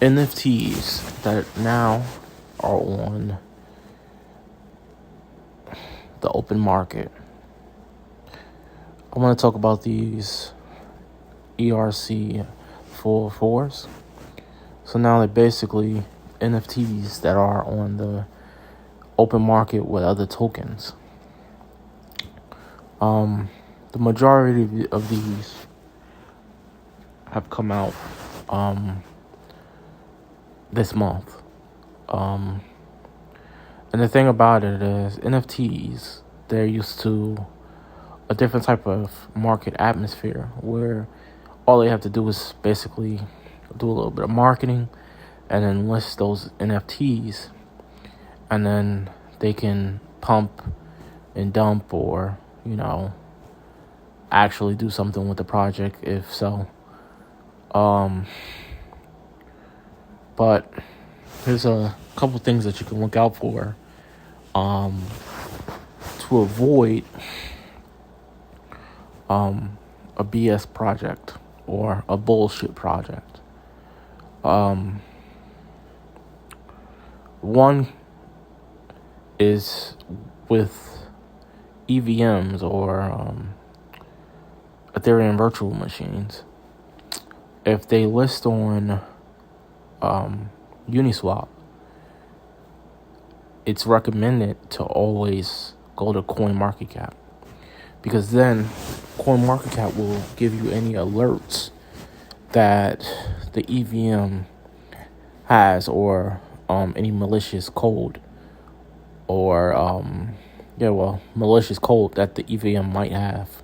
NFTs that now are on the open market. I want to talk about these ERC-404s. So now they're basically NFTs that are on the open market with other tokens. The majority of these have come out this month. And the thing about it is NFTs, they're used to a different type of market atmosphere where all they have to do is basically do a little bit of marketing and then list those NFTs, and then they can pump and dump or, actually do something with the project if so. But there's a couple things that you can look out for to avoid a BS project or a bullshit project. One is with EVMs or Ethereum virtual machines. If they list on Uniswap, it's recommended to always go to CoinMarketCap, because then CoinMarketCap will give you any alerts that the EVM has, or any malicious code, or malicious code that the EVM might have.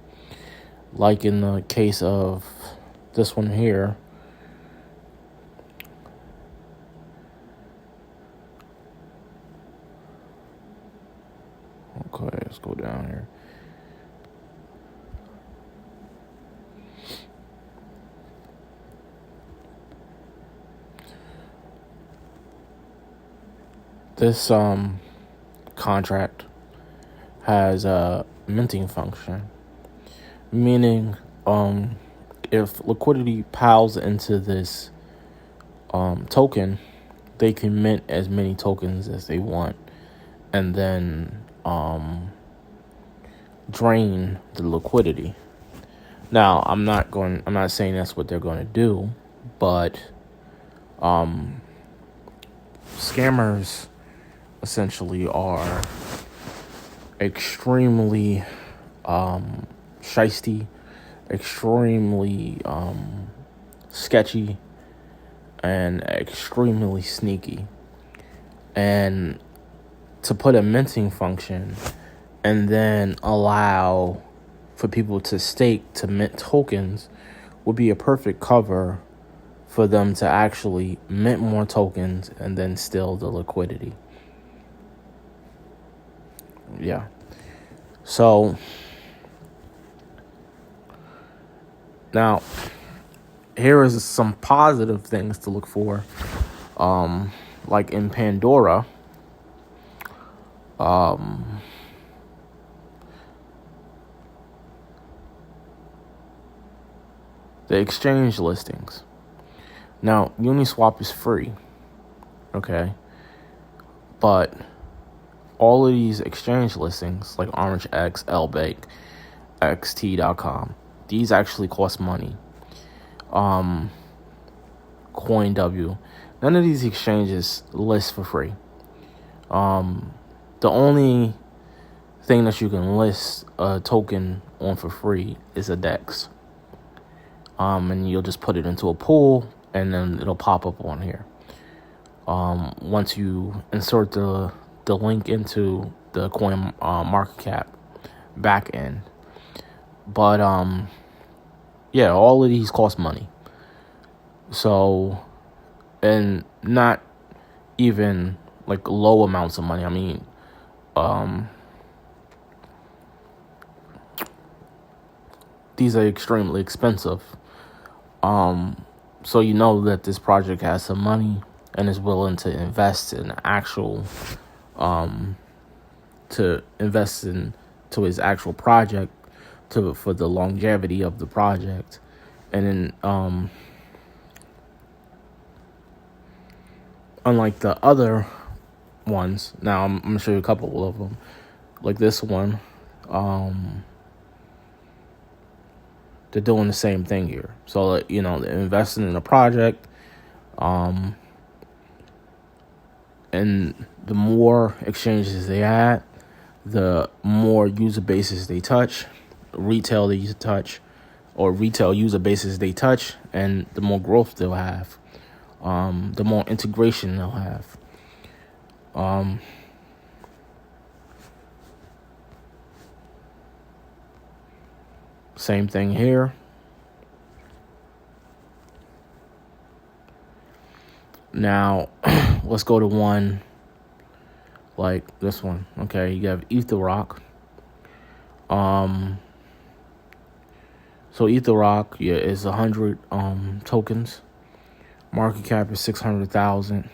Like in the case of this one here, okay, let's go down here. This contract has a minting function, meaning if Liquidity piles into this token, they can mint as many tokens as they want, and then drain the liquidity. Now, I'm not saying that's what they're going to do, but scammers essentially are extremely shisty, extremely sketchy, and extremely sneaky. And to put a minting function and then allow for people to stake to mint tokens would be a perfect cover for them to actually mint more tokens and then steal the liquidity. Yeah. So now here is some positive things to look for. Like in Pandora, the exchange listings. Now, Uniswap is free, okay? But all of these exchange listings, like OrangeX, LBank, XT.com, these actually cost money. CoinW, none of these exchanges list for free. The only thing that you can list a token on for free is a DEX. And you'll just put it into a pool, and then it'll pop up on here. Once you insert the link into the CoinMarketCap back end. But yeah, all of these cost money. So, and not even like low amounts of money. I mean, these are extremely expensive. So you know that this project has some money and is willing to invest in actual, to invest into his actual project for the longevity of the project. And then, unlike the other ones. Now I'm gonna show you a couple of them, like this one. They're doing the same thing here. So they're investing in a project, and the more exchanges they add, the more user bases they touch, retail user bases they touch, and the more growth they'll have, the more integration they'll have. Same thing here. Now, let's go to one like this one. Okay, you have Etherrock. So Etherrock, is 100 tokens. Market cap is 600,000.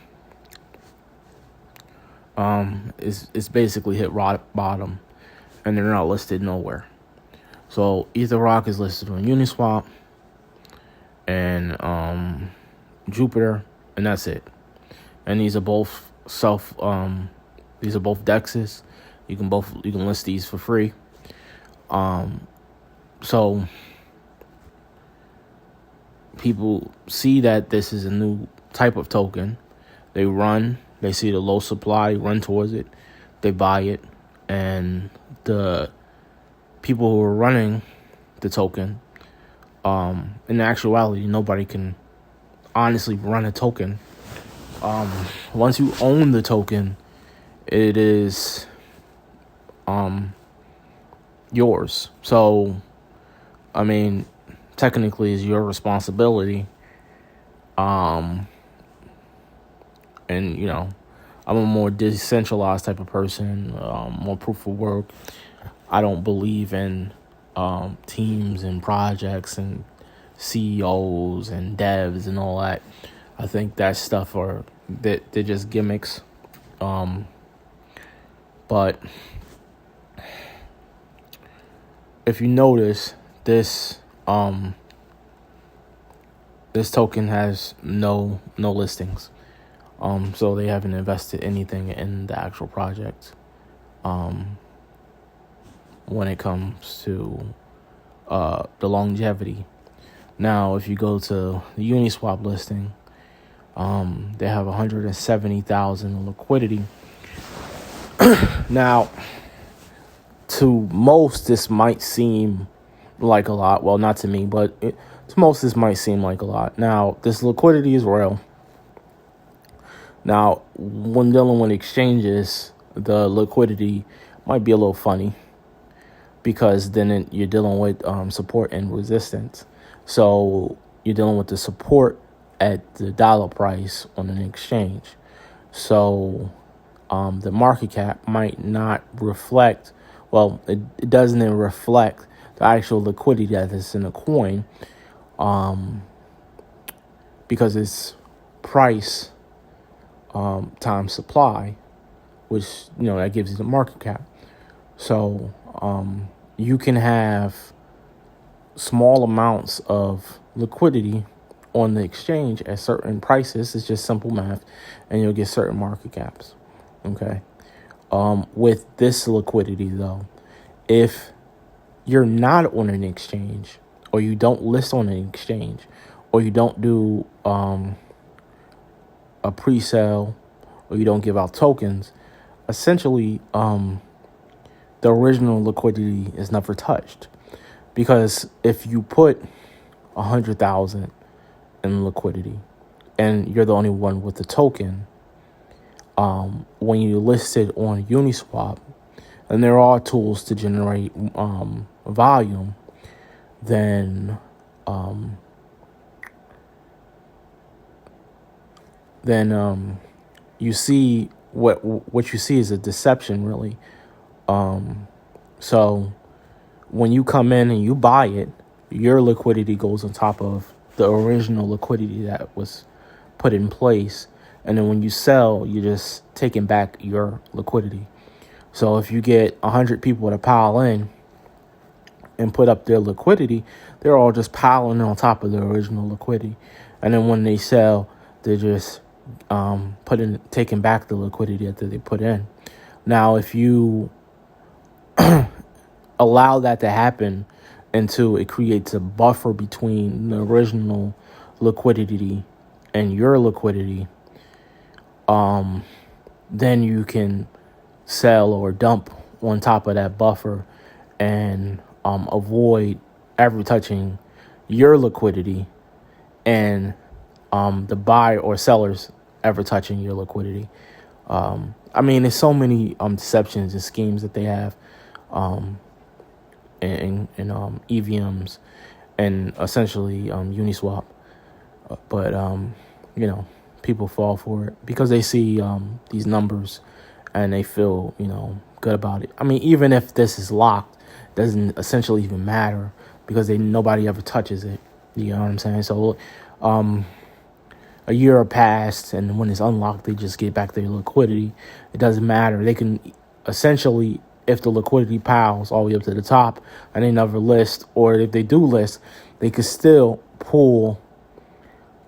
It's basically hit rock bottom, and they're not listed nowhere. So Etherrock is listed on Uniswap and Jupiter, and that's it. And these are both these are both dexes. You can list these for free. So people see that this is a new type of token. They see the low supply, run towards it, they buy it, and the people who are running the token, in actuality, nobody can honestly run a token. Once you own the token, it is yours. So, technically, it's your responsibility. And I'm a more decentralized type of person, more proof of work. I don't believe in teams and projects and CEOs and devs and all that. I think that stuff they're just gimmicks. But if you notice, this token has no listings. So they haven't invested anything in the actual project. When it comes to the longevity. Now, if you go to the Uniswap listing, they have 170,000 liquidity. Now, to most, this might seem like a lot. Well, not to me, but to most, this might seem like a lot. Now, this liquidity is real. Now, when dealing with exchanges, the liquidity might be a little funny, because then you're dealing with support and resistance. So you're dealing with the support at the dollar price on an exchange. So the market cap might not reflect, it doesn't reflect the actual liquidity that is in the coin, because it's price times supply, which, that gives you the market cap. So you can have small amounts of liquidity on the exchange at certain prices. It's just simple math, and you'll get certain market caps. Okay. With this liquidity, though, if you're not on an exchange, or you don't list on an exchange, or you don't do a pre-sale, or you don't give out tokens, essentially, the original liquidity is never touched. Because if you put 100,000 in liquidity and you're the only one with the token, when you list it on Uniswap, and there are tools to generate volume, then you see what you see is a deception, really. So when you come in and you buy it, your liquidity goes on top of the original liquidity that was put in place. And then when you sell, you're just taking back your liquidity. So if you get 100 people to pile in and put up their liquidity, they're all just piling on top of the original liquidity. And then when they sell, they're just taking back the liquidity that they put in. Now, if you allow that to happen until it creates a buffer between the original liquidity and your liquidity, then you can sell or dump on top of that buffer and avoid ever touching your liquidity and the buyer or sellers ever touching your liquidity. I mean, there's so many deceptions and schemes that they have in EVMs and essentially Uniswap. But, people fall for it because they see these numbers and they feel, good about it. I mean, even if this is locked, doesn't essentially even matter because nobody ever touches it. You know what I'm saying? So a year passed, and when it's unlocked, they just get back their liquidity. It doesn't matter. They can essentially, if the liquidity piles all the way up to the top and they never list, or if they do list, they could still pull,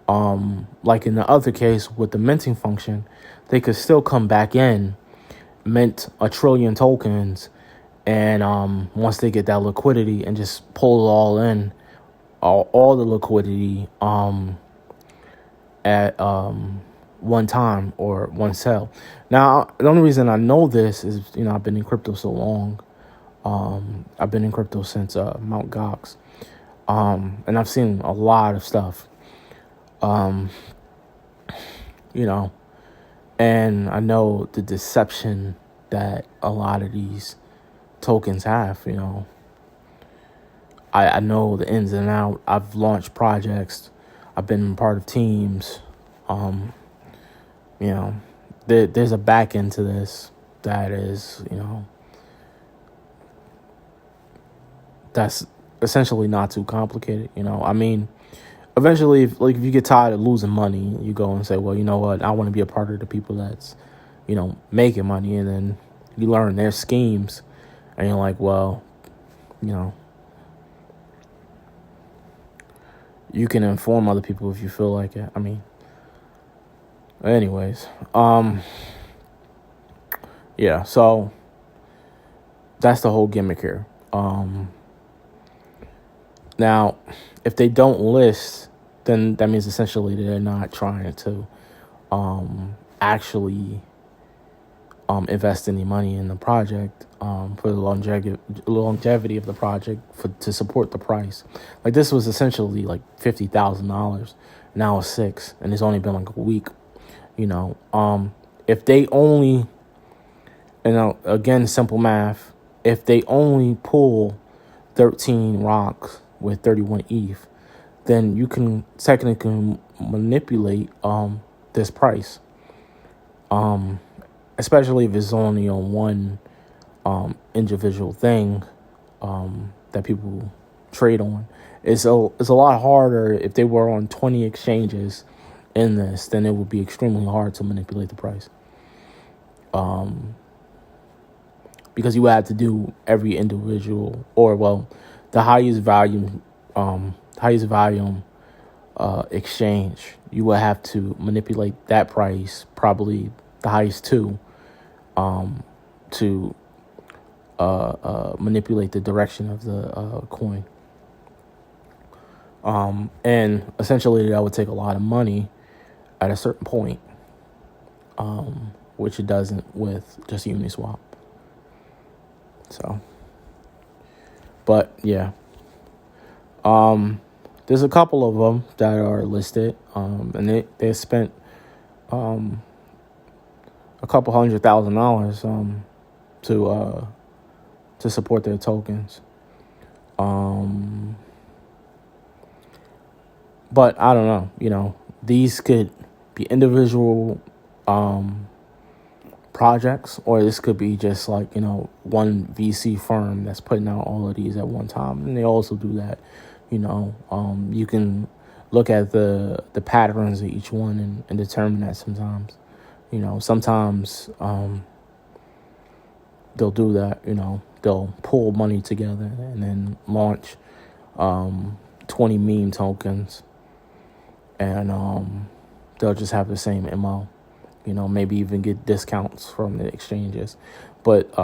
like in the other case with the minting function, they could still come back in, mint 1 trillion tokens, and once they get that liquidity and just pull it all in, all the liquidity at one time or one sell. Now, the only reason I know this is, I've been in crypto so long. I've been in crypto since Mt. Gox. And I've seen a lot of stuff. And I know the deception that a lot of these tokens have, I know the ins and outs. I've launched projects. I've been part of teams. There's a back end to this that is, that's essentially not too complicated. I mean, eventually, if you get tired of losing money, you go and say, well, you know what? I want to be a part of the people that's, making money. And then you learn their schemes and you're like, well, you can inform other people if you feel like it. I mean, anyways, yeah, so that's the whole gimmick here. Now, if they don't list, then that means essentially they're not trying to actually invest any money in the project for the longevity of the project to support the price. Like, this was essentially like $50,000. Now it's $6 million, and it's only been like a week. If they only, again, simple math, if they only pull 13 rocks with 31 ETH, then you can technically manipulate this price. Especially if it's only on one individual thing that people trade on. It's a lot harder if they were on 20 exchanges in this, then it would be extremely hard to manipulate the price. Because you have to do every individual, the highest volume exchange. You will have to manipulate that price, probably the highest two, to manipulate the direction of the coin. And essentially that would take a lot of money at a certain point, which it doesn't with just Uniswap. So, but yeah, there's a couple of them that are listed, and they spent a couple $100,000 to support their tokens. But I don't know, these could be individual projects, or this could be just like, one VC firm that's putting out all of these at one time. And they also do that, you can look at the patterns of each one and determine that sometimes. Sometimes they'll do that, they'll pull money together and then launch 20 meme tokens and they'll just have the same MO. Maybe even get discounts from the exchanges. But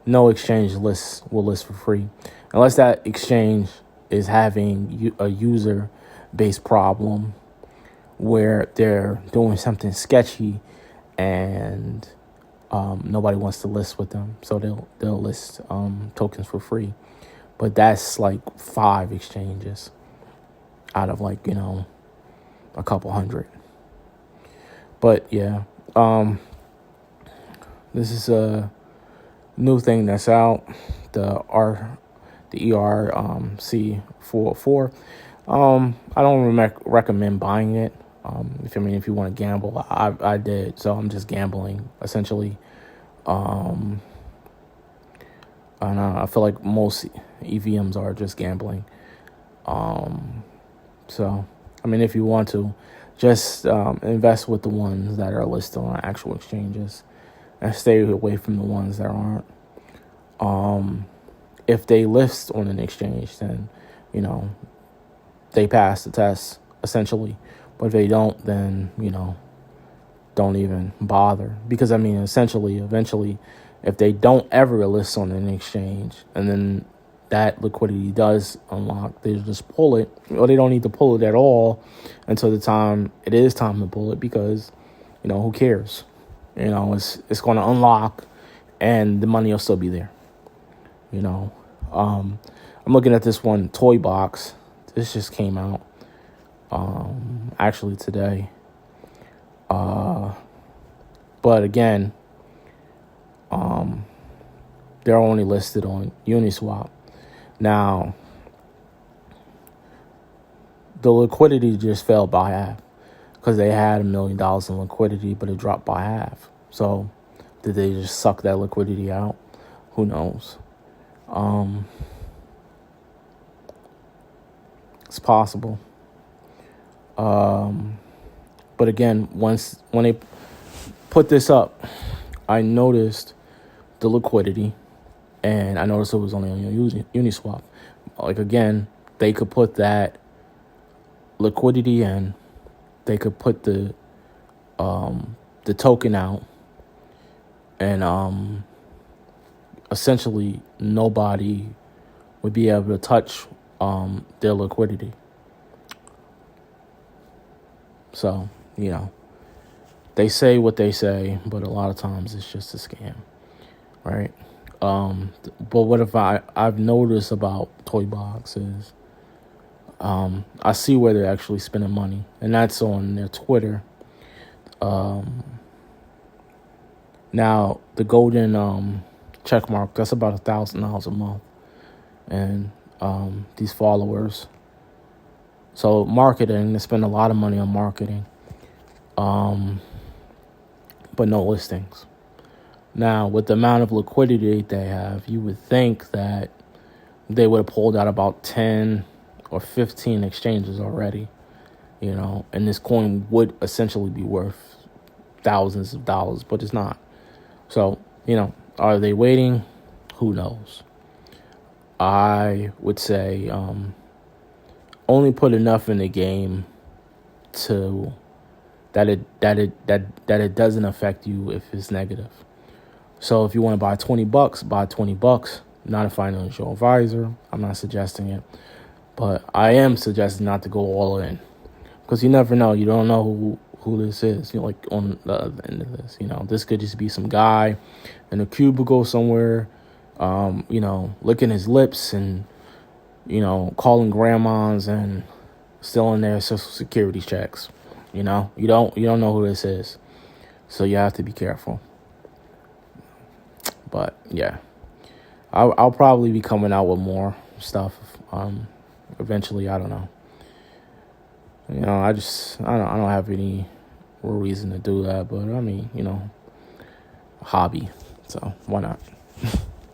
no exchange will list for free unless that exchange is having a user-based problem where they're doing something sketchy and nobody wants to list with them. So they'll list tokens for free. But that's like 5 exchanges out of like, a couple hundred. But yeah, this is a new thing that's out, the ERC-404. I don't recommend buying it. If you want to gamble, I did, so I'm just gambling essentially. And I feel like most EVMs are just gambling. So if you want to, just invest with the ones that are listed on actual exchanges and stay away from the ones that aren't. If they list on an exchange, then, they pass the test, essentially. But if they don't, then, don't even bother. Because, essentially, eventually, if they don't ever list on an exchange and then that liquidity does unlock, they just pull it. Or they don't need to pull it at all until the time it is time to pull it, because, who cares? It's going to unlock and the money will still be there. I'm looking at this one, Toy Box. This just came out actually today. But again, they're only listed on Uniswap. Now, the liquidity just fell by half because they had $1 million in liquidity, but it dropped by half. So did they just suck that liquidity out? Who knows? It's possible. But again, when they put this up, I noticed the liquidity, and I noticed it was only on Uniswap. Like, again, they could put that liquidity in, they could put the token out, and essentially nobody would be able to touch their liquidity. So, they say what they say, but a lot of times it's just a scam, right? But what if I've noticed about Toy Box is I see where they're actually spending money, and that's on their Twitter. Now, the golden check mark, that's about $1,000 a month. And these followers. So marketing, they spend a lot of money on marketing. But no listings. Now, with the amount of liquidity they have, you would think that they would have pulled out about 10 or 15 exchanges already, and this coin would essentially be worth thousands of dollars, but it's not. So, are they waiting? Who knows? I would say only put enough in the game to that it doesn't affect you if it's negative. So if you want to buy $20, buy $20. Not a financial advisor. I'm not suggesting it, but I am suggesting not to go all in, because you never know. You don't know who this is. Like on the other end of this, this could just be some guy in a cubicle somewhere, licking his lips and calling grandmas and stealing their Social Security checks. You don't know who this is, so you have to be careful. But yeah, I'll probably be coming out with more stuff eventually. I don't know. I don't have any reason to do that, but hobby, so why not?